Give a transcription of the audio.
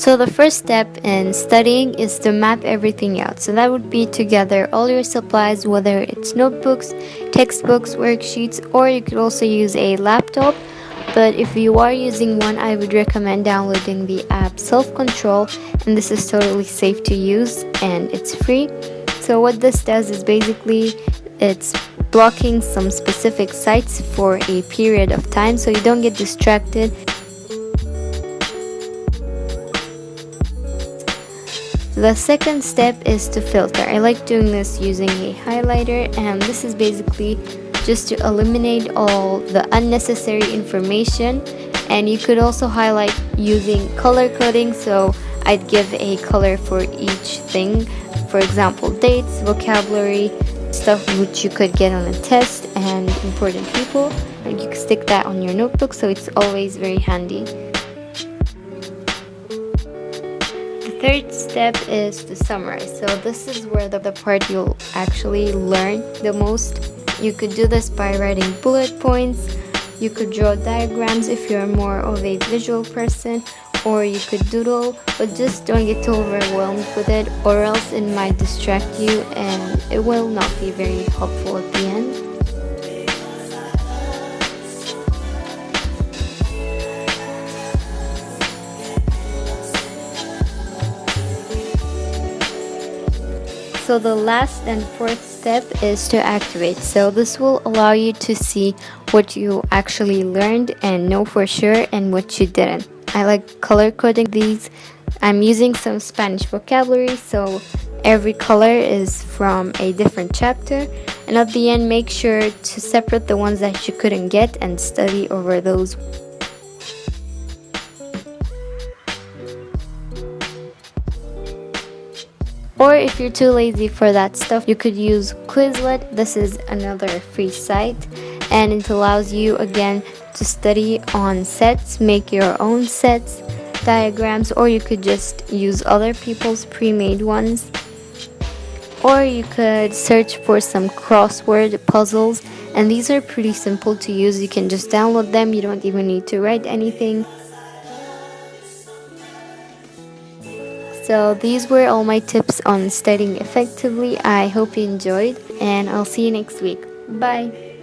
So the first step in studying is to map everything out. So that would be to gather all your supplies, whether it's notebooks, textbooks, worksheets, or you could also use a laptop. But if you are using one, I would recommend downloading the app Self-Control, and this is totally safe to use and it's free. So what this does is basically it's blocking some specific sites for a period of time so you don't get distracted. The second step is to filter. I like doing this using a highlighter, and this is basically just to eliminate all the unnecessary information. And you could also highlight using color coding, so I'd give a color for each thing. For example, dates, vocabulary, stuff which you could get on a test, and important people. And you can stick that on your notebook, so it's always very handy. The third step is to summarize. So this is where the part you'll actually learn the most. You could do this by writing bullet points. You could draw diagrams if you're more of a visual person, or you could doodle, but just don't get too overwhelmed with it, or else it might distract you and it will not be very helpful at the end. So the last and fourth step is to activate. So this will allow you to see what you actually learned and know for sure and what you didn't. I like color coding these. I'm using some Spanish vocabulary, so every color is from a different chapter. And at the end, make sure to separate the ones that you couldn't get and study over those. Or if you're too lazy for that stuff, you could use Quizlet. This is another free site, and it allows you again to study on sets, make your own sets, diagrams, or you could just use other people's pre-made ones. Or you could search for some crossword puzzles, and these are pretty simple to use. You can just download them, you don't even need to write anything. So these were all my tips on studying effectively. I hope you enjoyed, and I'll see you next week. Bye!